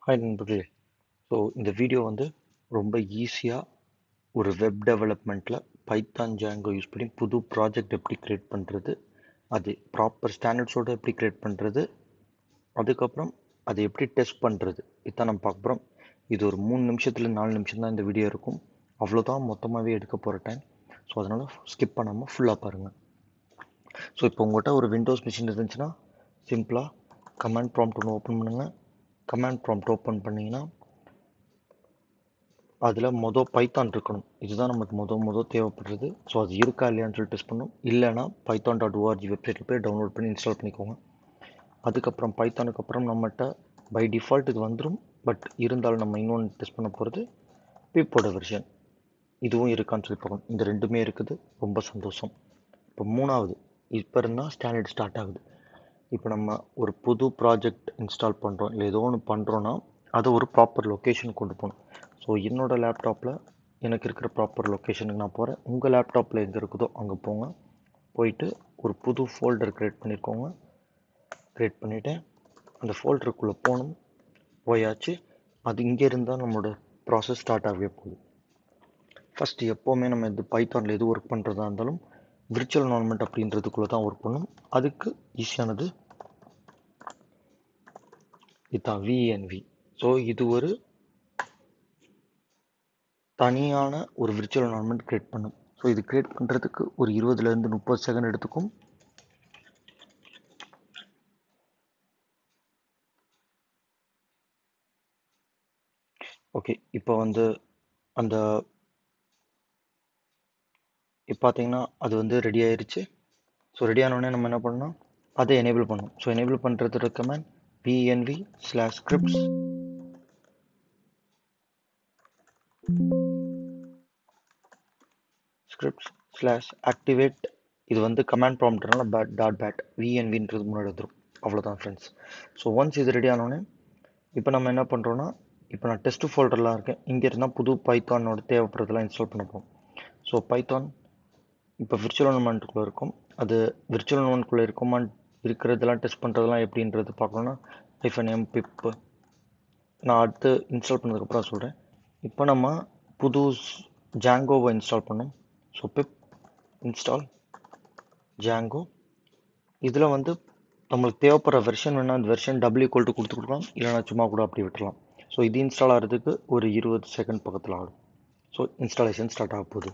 Hi நண்பர்களே. So இந்த video வந்து ரொம்ப ஈஸியாக ஒரு வெப் டெவலப்மெண்ட்டில் பைத்தான் ஜாங்கோ யூஸ் பண்ணி புது ப்ராஜெக்ட் எப்படி க்ரியேட் பண்ணுறது, அது ப்ராப்பர் ஸ்டாண்டர்ட்ஸோடு எப்படி க்ரியேட் பண்ணுறது, அதுக்கப்புறம் அதை எப்படி டெஸ்ட் பண்ணுறது, இதான் நம்ம பார்க்க போகிறோம். இது ஒரு 3 நிமிஷத்துல 4 நிமிஷம் தான் இந்த வீடியோ இருக்கும். அவ்வளோதான் மொத்தமாகவே எடுக்க போகிற டைம். ஸோ அதனால் ஸ்கிப் பண்ணாமல் ஃபுல்லாக பாருங்கள். ஸோ இப்போ உங்கள்கிட்ட ஒரு விண்டோஸ் மிஷின் இருந்துச்சுன்னா சிம்பிளாக கமாண்ட் ப்ராம்ப்ட் ஒன்று ஓப்பன் பண்ணுங்கள். கமாண்ட் ப்ராம்ப்ட் ஓப்பன் பண்ணிங்கன்னா அதில் பைத்தான் இருக்கணும். இதுதான் நமக்கு மொதல் தேவைப்படுறது. ஸோ அது இருக்கா இல்லையான்னு சொல்லி டெஸ்ட் பண்ணணும். இல்லைனா python.org வெப்சைட்டில் போய் டவுன்லோட் பண்ணி இன்ஸ்டால் பண்ணிக்கோங்க. அதுக்கப்புறம் பைத்தானுக்கு அப்புறம் நம்மகிட்ட பை டிஃபால்ட் இது வந்துடும். பட் இருந்தாலும் நம்ம இன்னொன்று டெஸ்ட் பண்ண போகிறது பிப்போட வெர்ஷன். இதுவும் இருக்கான்னு சொல்லி பார்க்கணும். இந்த ரெண்டுமே இருக்குது, ரொம்ப சந்தோஷம். இப்போ மூணாவது, இப்போ இருந்தால் ஸ்டாண்டர்ட் ஸ்டார்ட் ஆகுது. இப்போ நம்ம ஒரு புது ப்ராஜெக்ட் இன்ஸ்டால் பண்ணுறோம், இல்லை ஏதோ ஒன்று பண்ணுறோன்னா அதை ஒரு ப்ராப்பர் லொக்கேஷன் கொண்டு போகணும். ஸோ என்னோடய லேப்டாப்பில் எனக்கு இருக்கிற ப்ராப்பர் லொக்கேஷனுக்கு நான் போகிறேன். உங்கள் லேப்டாப்பில் எங்கே இருக்குதோ அங்கே போங்க. போயிட்டு ஒரு புது ஃபோல்டர் க்ரியேட் பண்ணியிருக்கோங்க. க்ரியேட் பண்ணிவிட்டு அந்த ஃபோல்டருக்குள்ளே போகணும். போயாச்சு. அது இங்கே இருந்தால் நம்மளோட ப்ராசஸ் ஸ்டார்ட் ஆகவே போகுது. ஃபஸ்ட்டு எப்போவுமே நம்ம இது பைத்தானில் எது ஒர்க் பண்ணுறதா இருந்தாலும் விர்ச்சுவல் என்வைரன்மெண்ட் அப்படின்றதுக்குள்ளே தான் ஒர்க் பண்ணணும். அதுக்கு ஈஸியானது இதுதான் விஎன்வி. ஸோ இது ஒரு தனியான ஒரு விர்ச்சுவல் என்வைரன்மெண்ட் கிரியேட் பண்ணும். ஸோ இது கிரியேட் பண்ணுறதுக்கு ஒரு 20லேருந்து 30 செகண்ட் எடுத்துக்கும். ஓகே, இப்போ வந்து அந்த இப்போ பார்த்தீங்கன்னா அது வந்து ரெடி ஆயிடுச்சு. ஸோ ரெடி ஆனோடனே நம்ம என்ன பண்ணணும், அதை எனேபிள் பண்ணணும். ஸோ எனேபிள் பண்ணுறது கமாண்ட் pnv/scripts /activate. இது வந்து கமாண்ட் ப்ராம்ப்ட்னால .bat vnvன்றது முன்னாடி வந்துடும். அவ்வளோதான் ஃப்ரெண்ட்ஸ். ஸோ ஒன்ஸ் இது ரெடி ஆனோடனே இப்போ நம்ம என்ன பண்ணுறோன்னா, இப்போ நான் டெஸ்ட் ஃபோல்டர்லாம் இருக்கேன். இங்கே இருந்தால் புது பைத்தானோட தேவைப்படுறதெல்லாம் இன்ஸ்டால் பண்ண போகும். ஸோ பைத்தான் இப்போ விர்ச்சுவல் என்வைரன்மெண்ட்டுக்குள்ளே இருக்கும். அது விர்ச்சுவல் என்வைரன்மெண்ட்டுக்குள்ளே இருக்கிறதெல்லாம் டெஸ்ட் பண்ணுறதெல்லாம் எப்படின்றது பார்க்கணுன்னா -mpip நான் அடுத்து இன்ஸ்டால் பண்ணதுக்கப்புறம் சொல்கிறேன். இப்போ நம்ம புது ஜாங்கோவை இன்ஸ்டால் பண்ணோம். So pip install Django. இதில் வந்து நம்மளுக்கு தேவைப்படுற வெர்ஷன் வேணால் அந்த வெர்ஷன் W கொடுத்துக்கலாம், இல்லைனா சும்மா கூட அப்படி விட்டுலாம். ஸோ இது இன்ஸ்டால் ஆகிறதுக்கு ஒரு 20 செகண்ட் பக்கத்தில் ஆகும். ஸோ இன்ஸ்டாலேஷன் ஸ்டார்ட் ஆக போகுது.